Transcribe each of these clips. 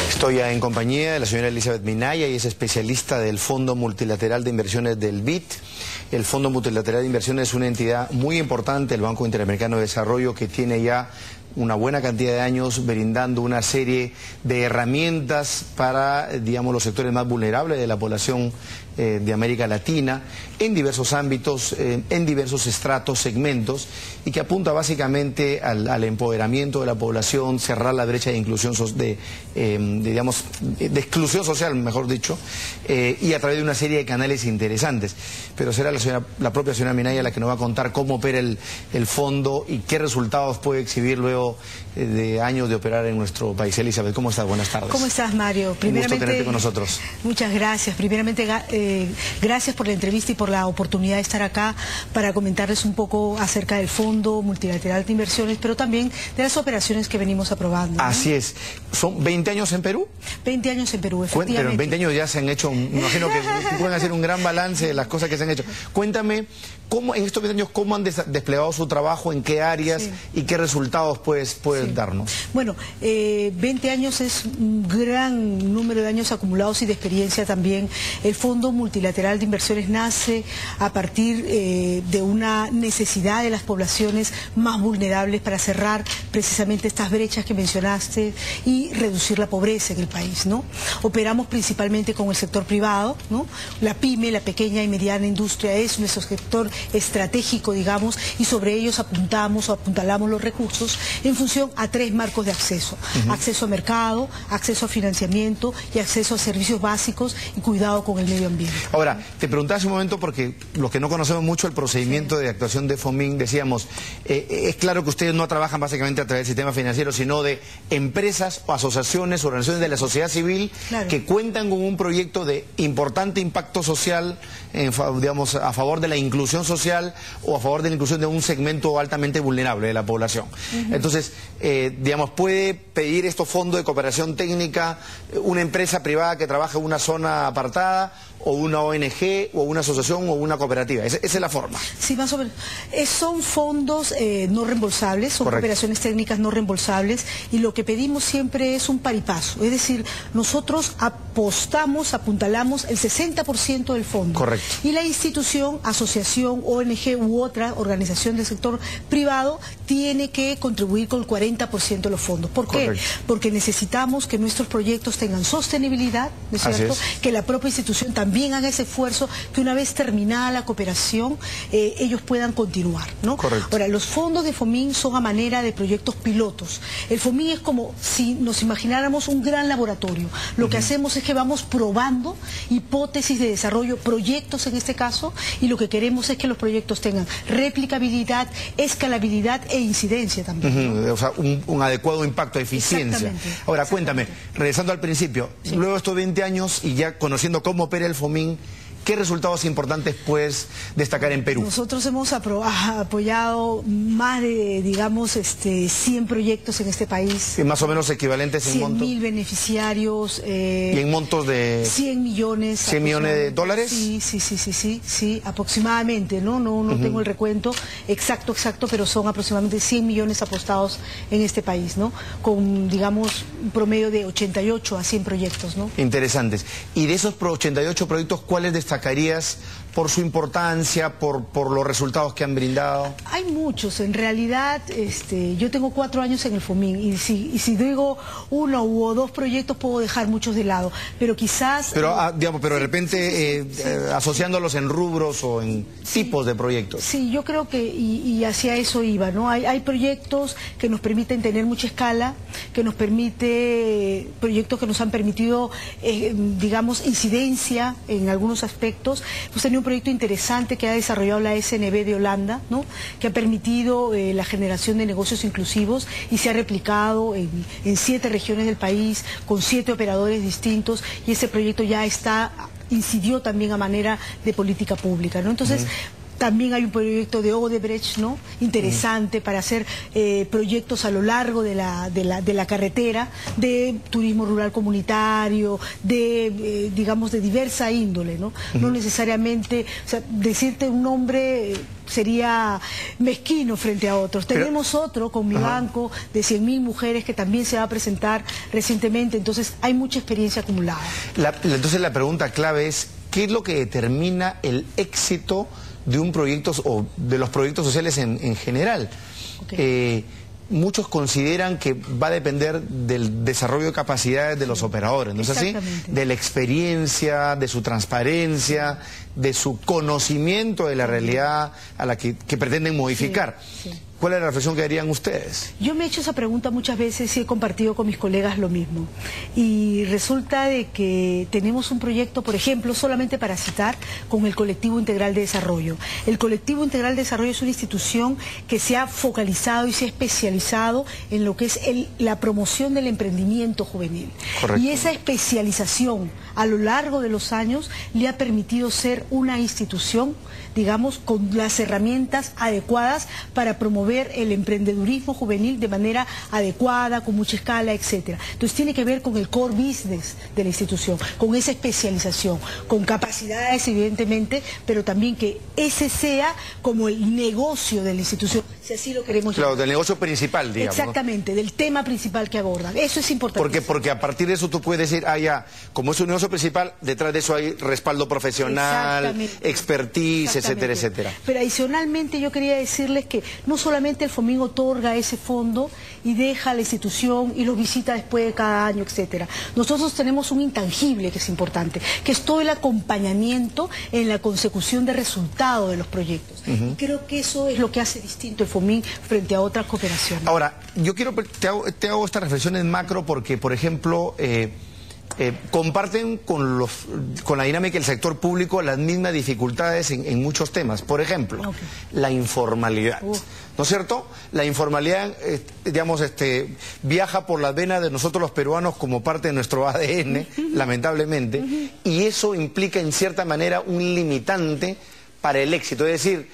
Estoy en compañía de la señora Elizabeth Minaya, y es especialista del Fondo Multilateral de Inversiones del BID. El Fondo Multilateral de Inversiones es una entidad muy importante, el Banco Interamericano de Desarrollo, que tiene ya una buena cantidad de años brindando una serie de herramientas para, digamos, los sectores más vulnerables de la población de América Latina, en diversos ámbitos, en diversos estratos, segmentos, y que apunta básicamente al empoderamiento de la población, cerrar la brecha de inclusión de exclusión social, mejor dicho, y a través de una serie de canales interesantes. Pero será la propia señora Minaya la que nos va a contar cómo opera el fondo y qué resultados puede exhibir luego de años de operar en nuestro país. Elizabeth, ¿cómo estás? Buenas tardes. ¿Cómo estás, Mario? Un gusto tenerte con nosotros. Muchas gracias. Primeramente, gracias por la entrevista y por la oportunidad de estar acá para comentarles un poco acerca del Fondo Multilateral de Inversiones, pero también de las operaciones que venimos aprobando, ¿no? Así es. ¿Son 20 años en Perú? 20 años en Perú, efectivamente. Pero en 20 años ya se han hecho, me imagino que pueden hacer un gran balance de las cosas que se han hecho. Cuéntame, ¿cómo en estos 20 años cómo han desplegado su trabajo, en qué áreas y qué resultados puedes darnos? Bueno, 20 años es un gran número de años acumulados y de experiencia también. El Fondo Multilateral de Inversiones nace a partir de una necesidad de las poblaciones más vulnerables para cerrar precisamente estas brechas que mencionaste y reducir la pobreza en el país, ¿no? Operamos principalmente con el sector privado, ¿no? La pyme, la pequeña y mediana industria, es nuestro sector estratégico, digamos, y sobre ellos apuntamos o apuntalamos los recursos en función a 3 marcos de acceso. Acceso a mercado, acceso a financiamiento y acceso a servicios básicos y cuidado con el medio ambiente. Ahora, te preguntaba hace un momento, porque los que no conocemos mucho el procedimiento de actuación de FOMIN, decíamos, es claro que ustedes no trabajan básicamente a través del sistema financiero, sino de empresas o asociaciones, organizaciones de la sociedad civil, que cuentan con un proyecto de importante impacto social, digamos, a favor de la inclusión social o a favor de la inclusión de un segmento altamente vulnerable de la población. Entonces, digamos, puede pedir estos fondos de cooperación técnica una empresa privada que trabaja en una zona apartada, o una ONG, o una asociación, o una cooperativa. Esa es la forma. Sí, más o menos. Son fondos no reembolsables, son cooperaciones técnicas no reembolsables, y lo que pedimos siempre es un par y paso. Es decir, nosotros apuntalamos el 60% del fondo. Correcto. Y la institución, asociación, ONG u otra organización del sector privado tiene que contribuir con el 40% de los fondos. ¿Por qué? Porque necesitamos que nuestros proyectos tengan sostenibilidad, ¿no es cierto? Que la propia institución también haga ese esfuerzo, que una vez terminada la cooperación ellos puedan continuar, ¿no? Correcto. Ahora, los fondos de FOMIN son a manera de proyectos pilotos. El FOMIN es como si nos imagináramos un gran laboratorio. Lo que hacemos es que vamos probando hipótesis de desarrollo, proyectos en este caso, y lo que queremos es que los proyectos tengan replicabilidad, escalabilidad e incidencia también, ¿no? O sea, un adecuado impacto, eficiencia. Ahora, cuéntame, regresando al principio, luego de estos 20 años y ya conociendo cómo opera el FOMIN, ¿qué resultados importantes puedes destacar en Perú? Nosotros hemos apoyado más de, digamos, 100 proyectos en este país. Más o menos equivalentes en montos. 100.000 beneficiarios. ¿Y en montos de...? 100 millones. ¿100 millones de dólares? Sí, aproximadamente, ¿no? No tengo el recuento exacto, pero son aproximadamente 100 millones apostados en este país, ¿no? Con, digamos, un promedio de 88 a 100 proyectos, ¿no? Interesantes. Y de esos 88 proyectos, ¿cuáles destacarías por su importancia, por los resultados que han brindado? Hay muchos, en realidad yo tengo 4 años en el FOMIN y si digo 1 o 2 proyectos puedo dejar muchos de lado, pero quizás... Pero, digamos, pero de repente asociándolos en rubros o en tipos de proyectos. Sí, yo creo que y hacia eso iba, ¿no? Hay proyectos que nos permiten tener mucha escala, proyectos que nos han permitido, digamos, incidencia en algunos aspectos. Hemos tenido un proyecto interesante que ha desarrollado la SNB de Holanda, ¿no? Que ha permitido la generación de negocios inclusivos y se ha replicado en 7 regiones del país con 7 operadores distintos, y ese proyecto ya incidió también a manera de política pública, ¿no? Entonces, También hay un proyecto de Odebrecht, ¿no? Interesante para hacer proyectos a lo largo de la carretera, de turismo rural comunitario, de, digamos, de diversa índole, ¿no? No necesariamente, o sea, decirte un nombre sería mezquino frente a otros. Tenemos otro con mi banco de 100.000 mujeres que también se va a presentar recientemente, entonces hay mucha experiencia acumulada. Entonces la pregunta clave es, ¿qué es lo que determina el éxito de un proyecto o de los proyectos sociales en general? Okay. Muchos consideran que va a depender del desarrollo de capacidades de los operadores, ¿no es así? De la experiencia, de su transparencia, de su conocimiento de la realidad a la que pretenden modificar. Sí. ¿Cuál es la reflexión que harían ustedes? Yo me he hecho esa pregunta muchas veces y he compartido con mis colegas lo mismo. Y resulta de que tenemos un proyecto, por ejemplo, solamente para citar, con el Colectivo Integral de Desarrollo. El Colectivo Integral de Desarrollo es una institución que se ha focalizado y se ha especializado en lo que es la promoción del emprendimiento juvenil. Correcto. Y esa especialización a lo largo de los años le ha permitido ser una institución, digamos, con las herramientas adecuadas para promover el emprendedurismo juvenil de manera adecuada, con mucha escala, etcétera. Entonces tiene que ver con el core business de la institución, con esa especialización, con capacidades evidentemente, pero también que ese sea como el negocio de la institución, si así lo queremos llamar. Claro, del negocio principal, digamos. Exactamente, ¿no? Del tema principal que abordan. Eso es importante. Porque a partir de eso tú puedes decir, ya, como es un negocio principal, detrás de eso hay respaldo profesional, expertise, etcétera, etcétera. Pero adicionalmente yo quería decirles que no solamente el FOMIN otorga ese fondo y deja a la institución y los visita después de cada año, etcétera. Nosotros tenemos un intangible que es importante, que es todo el acompañamiento en la consecución de resultados de los proyectos. Y creo que eso es lo que hace distinto el FOMIN frente a otras cooperaciones. Ahora, yo te hago esta reflexión en macro porque, por ejemplo, comparten con la dinámica del sector público las mismas dificultades en muchos temas. Por ejemplo, la informalidad. ¿No es cierto? La informalidad, digamos, viaja por las venas de nosotros los peruanos como parte de nuestro ADN, lamentablemente, y eso implica en cierta manera un limitante para el éxito. Es decir,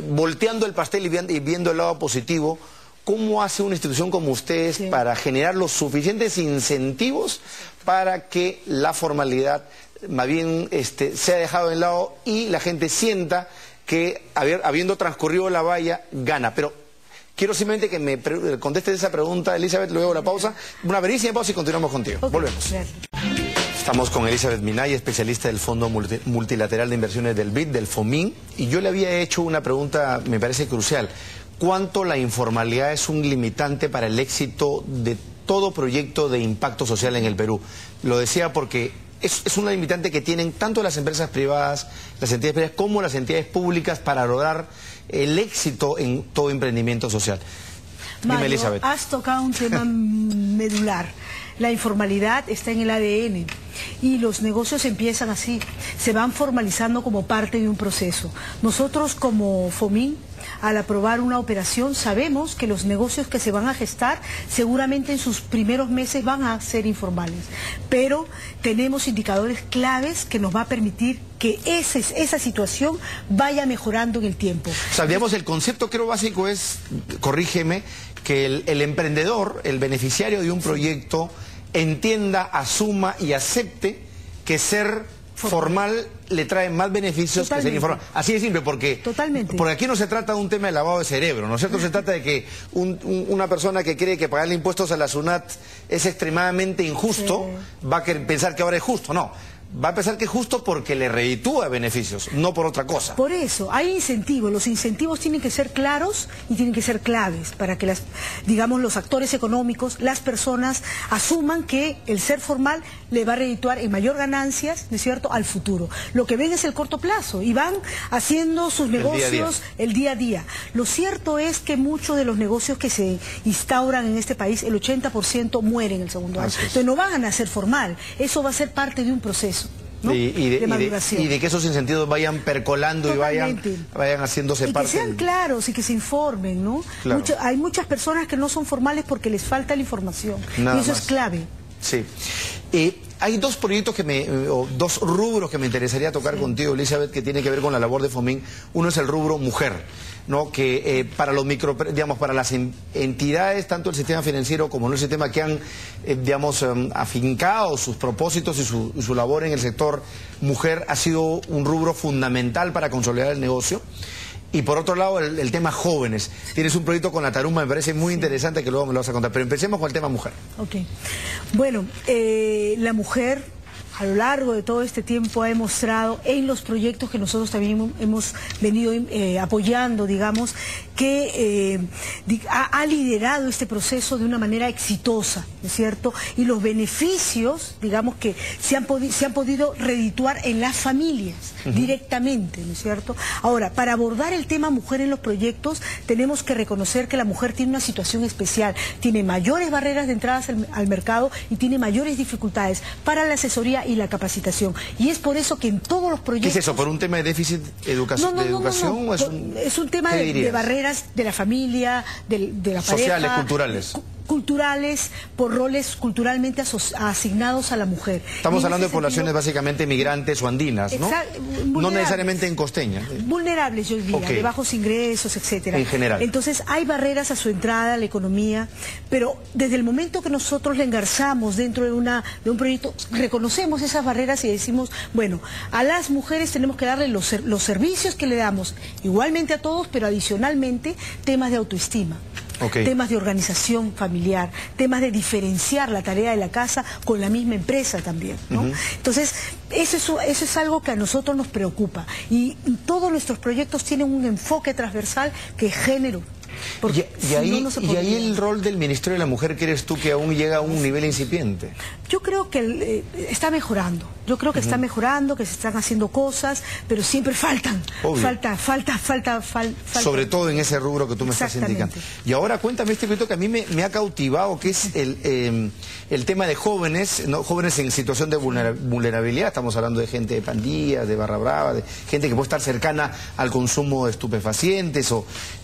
volteando el pastel y viendo el lado positivo, ¿cómo hace una institución como ustedes para generar los suficientes incentivos para que la formalidad más bien sea dejado de lado y la gente sienta que habiendo transcurrido la valla, gana? Pero quiero simplemente que me contestes esa pregunta, Elizabeth, luego la pausa. Una brevísima pausa y continuamos contigo. Volvemos. Gracias. Estamos con Elizabeth Minaya, especialista del Fondo Multilateral de Inversiones del BID, del FOMIN, y yo le había hecho una pregunta, me parece crucial. ¿Cuánto la informalidad es un limitante para el éxito de todo proyecto de impacto social en el Perú? Lo decía porque es una limitante que tienen tanto las empresas privadas, las entidades privadas, como las entidades públicas para lograr el éxito en todo emprendimiento social. Mario, dime, Elizabeth. Has tocado un tema medular. La informalidad está en el ADN y los negocios empiezan así, se van formalizando como parte de un proceso. Nosotros como FOMIN, al aprobar una operación, sabemos que los negocios que se van a gestar seguramente en sus primeros meses van a ser informales, pero tenemos indicadores claves que nos va a permitir que esa situación vaya mejorando en el tiempo. O sea, digamos, el concepto creo básico es, corrígeme, que el emprendedor, el beneficiario de un proyecto, entienda, asuma y acepte que ser formal le trae más beneficios que ser informal. Así de simple, porque aquí no se trata de un tema de lavado de cerebro, ¿no es cierto? Se trata de que una persona que cree que pagarle impuestos a la SUNAT es extremadamente injusto, va a pensar que ahora es justo. No, va a pensar que es justo porque le reditúa beneficios, no por otra cosa. Por eso, hay incentivos. Los incentivos tienen que ser claros y tienen que ser claves para que digamos, los actores económicos, las personas, asuman que el ser formal le va a redituar en mayor ganancias, ¿no es cierto?, al futuro. Lo que ven es el corto plazo y van haciendo sus negocios el día a día. Lo cierto es que muchos de los negocios que se instauran en este país, el 80% mueren el segundo año. Entonces no van a ser formal, eso va a ser parte de un proceso, ¿no? de maduración. Y de que esos incentivos vayan percolando y vayan haciéndose parte. Y que sean claros y que se informen, ¿no? Claro. Hay muchas personas que no son formales porque les falta la información. Y eso es clave. Sí. Hay dos proyectos o dos rubros que me interesaría tocar contigo, Elizabeth, que tiene que ver con la labor de FOMIN. Uno es el rubro mujer, ¿no? Que para los para las entidades, tanto el sistema financiero como el sistema que han, afincado sus propósitos y su labor en el sector mujer, ha sido un rubro fundamental para consolidar el negocio. Y por otro lado, el tema jóvenes. Tienes un proyecto con la Tarumba, me parece muy interesante, que luego me lo vas a contar. Pero empecemos con el tema mujer. Ok. Bueno, la mujer a lo largo de todo este tiempo ha demostrado en los proyectos que nosotros también hemos venido apoyando, digamos, que ha liderado este proceso de una manera exitosa, ¿no es cierto? Y los beneficios, digamos, que se han podido redituar en las familias directamente, ¿no es cierto? Ahora, para abordar el tema mujer en los proyectos, tenemos que reconocer que la mujer tiene una situación especial, tiene mayores barreras de entradas al mercado y tiene mayores dificultades para la asesoría y la capacitación. Y es por eso que en todos los proyectos... ¿Qué es eso? ¿Por un tema de déficit de educación? No. Es un tema de barreras de la familia, de la pareja... Sociales, culturales, por roles culturalmente asignados a la mujer. Estamos hablando de poblaciones básicamente migrantes o andinas, ¿no? No necesariamente en costeñas. Vulnerables, yo diría, de bajos ingresos, etcétera. En general. Entonces hay barreras a su entrada a la economía, pero desde el momento que nosotros le engarzamos dentro de un proyecto, reconocemos esas barreras y decimos, bueno, a las mujeres tenemos que darle los servicios que le damos, igualmente a todos, pero adicionalmente temas de autoestima. Temas de organización familiar, temas de diferenciar la tarea de la casa con la misma empresa también, ¿no? Entonces, eso es algo que a nosotros nos preocupa. Y todos nuestros proyectos tienen un enfoque transversal que es género. Y ahí el rol del Ministerio de la Mujer, ¿crees tú que aún llega a un nivel incipiente? Yo creo que está mejorando. Yo creo que está mejorando, que se están haciendo cosas, pero siempre faltan. Falta. Sobre todo en ese rubro que tú me estás indicando. Y ahora cuéntame este proyecto que a mí me ha cautivado, que es el tema de jóvenes, ¿no? Jóvenes en situación de vulnerabilidad. Estamos hablando de gente de pandillas, de barra brava, de gente que puede estar cercana al consumo de estupefacientes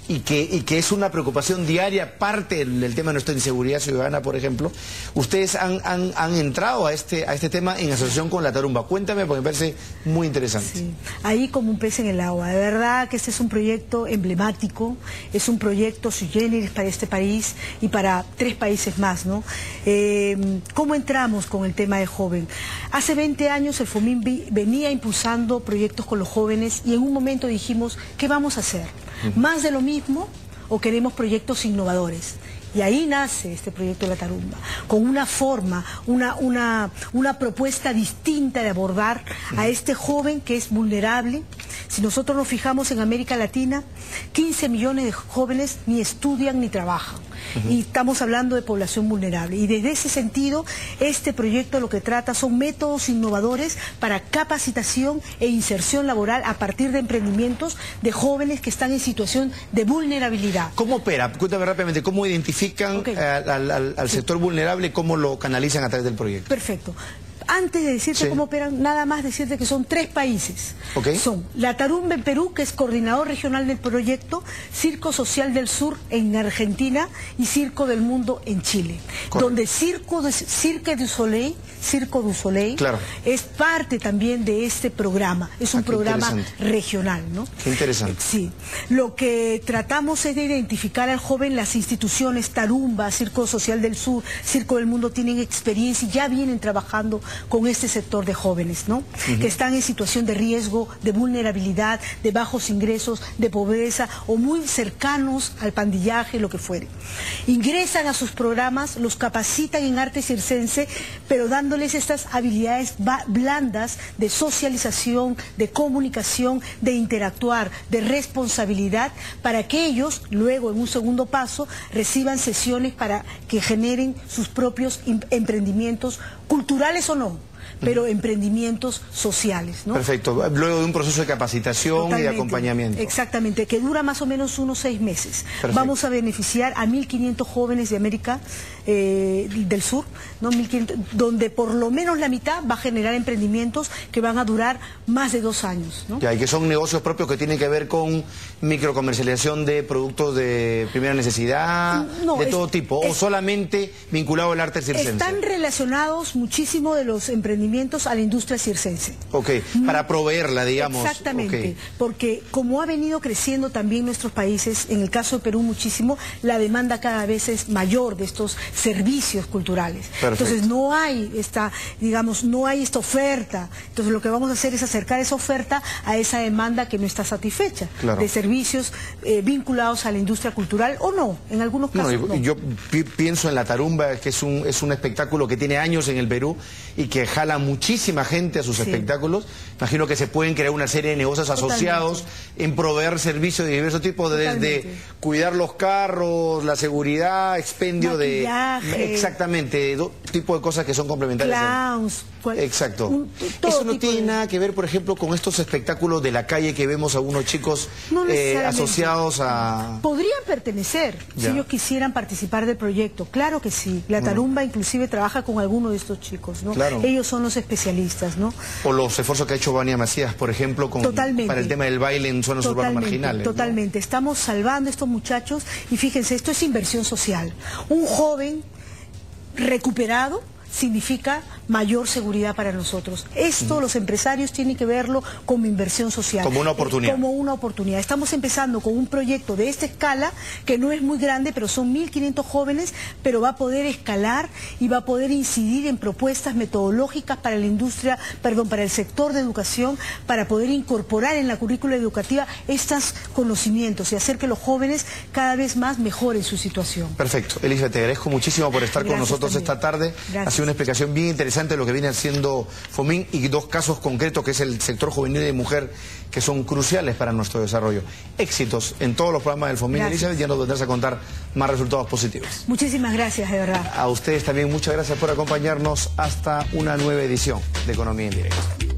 y que es una preocupación diaria, parte del tema de nuestra inseguridad ciudadana, por ejemplo. Ustedes han entrado a este tema en asociación con la Tarumba. Cuéntame, porque me parece muy interesante. Sí, ahí como un pez en el agua. De verdad que este es un proyecto emblemático, es un proyecto sui generis para este país y para 3 países más, ¿no? ¿Cómo entramos con el tema de joven? Hace 20 años el FOMIN venía impulsando proyectos con los jóvenes y en un momento dijimos, ¿qué vamos a hacer? ¿Más de lo mismo o queremos proyectos innovadores? Y ahí nace este proyecto de la Tarumba, con una forma, una propuesta distinta de abordar a este joven que es vulnerable. Si nosotros nos fijamos en América Latina, 15 millones de jóvenes ni estudian ni trabajan. Y estamos hablando de población vulnerable. Y desde ese sentido, este proyecto lo que trata son métodos innovadores para capacitación e inserción laboral a partir de emprendimientos de jóvenes que están en situación de vulnerabilidad. ¿Cómo opera? Cuéntame rápidamente, ¿cómo identifican al sector vulnerable, cómo lo canalizan a través del proyecto? Perfecto. Antes de decirte cómo operan, nada más decirte que son 3 países. Son la Tarumba en Perú, que es coordinador regional del proyecto, Circo Social del Sur en Argentina y Circo del Mundo en Chile. Donde Cirque du Soleil es parte también de este programa. Es un programa regional, ¿no? Qué interesante. Sí. Lo que tratamos es de identificar al joven. Las instituciones Tarumba, Circo Social del Sur, Circo del Mundo tienen experiencia y ya vienen trabajando con este sector de jóvenes, ¿no? Que están en situación de riesgo, de vulnerabilidad, de bajos ingresos, de pobreza o muy cercanos al pandillaje, lo que fuere. Ingresan a sus programas, los capacitan en arte circense, pero dándoles estas habilidades blandas de socialización, de comunicación, de interactuar, de responsabilidad, para que ellos, luego en un segundo paso, reciban sesiones para que generen sus propios emprendimientos culturales o no, pero emprendimientos sociales, ¿no? Perfecto, luego de un proceso de capacitación y de acompañamiento. Exactamente, que dura más o menos unos 6 meses. Perfecto. Vamos a beneficiar a 1.500 jóvenes de América del Sur, ¿no? 1.500, donde por lo menos la mitad va a generar emprendimientos que van a durar más de 2 años, ¿no? Ya, y que son negocios propios que tienen que ver con microcomercialización de productos de primera necesidad, de todo tipo, o solamente vinculado al arte circense. Están relacionados muchísimo de los emprendimientos a la industria circense. Ok, para proveerla, digamos. Exactamente, porque como ha venido creciendo también nuestros países, en el caso de Perú muchísimo, la demanda cada vez es mayor de estos servicios culturales. Perfecto. Entonces no hay esta, digamos, no hay esta oferta. Entonces lo que vamos a hacer es acercar esa oferta a esa demanda que no está satisfecha, claro, de servicios vinculados a la industria cultural o no, en algunos casos no. Yo pienso en la tarumba, que es un espectáculo que tiene años en el Perú y que jala muchísima gente a sus espectáculos. Imagino que se pueden crear una serie de negocios asociados en proveer servicios de diversos tipos, desde cuidar los carros, la seguridad, expendio de... Exactamente, tipo de cosas que son complementarias. Clowns. Exacto. Eso no tiene nada que ver, por ejemplo, con estos espectáculos de la calle que vemos a unos chicos asociados a... Podrían pertenecer, si ellos quisieran participar del proyecto. Claro que sí. La tarumba inclusive trabaja con alguno de estos chicos, ¿no? Claro. Ellos son los especialistas, ¿no? O los esfuerzos que ha hecho Vania Macías, por ejemplo, para el tema del baile en zonas urbanas marginales. Totalmente. ¿No? Estamos salvando a estos muchachos y fíjense, esto es inversión social. Un joven recuperado significa mayor seguridad para nosotros. Esto los empresarios tienen que verlo como inversión social. Como una oportunidad. Como una oportunidad. Estamos empezando con un proyecto de esta escala, que no es muy grande, pero son 1.500 jóvenes, pero va a poder escalar y va a poder incidir en propuestas metodológicas para la industria, para el sector de educación, para poder incorporar en la currícula educativa estos conocimientos y hacer que los jóvenes cada vez más mejoren su situación. Perfecto. Elisa, te agradezco muchísimo por estar con nosotros esta tarde. Ha sido una explicación bien interesante de lo que viene haciendo FOMIN y 2 casos concretos, que es el sector juvenil y de mujer, que son cruciales para nuestro desarrollo. Éxitos en todos los programas del FOMIN, Elizabeth, ya nos vendrás a contar más resultados positivos. Muchísimas gracias, de verdad. A ustedes también muchas gracias por acompañarnos hasta una nueva edición de Economía en Directo.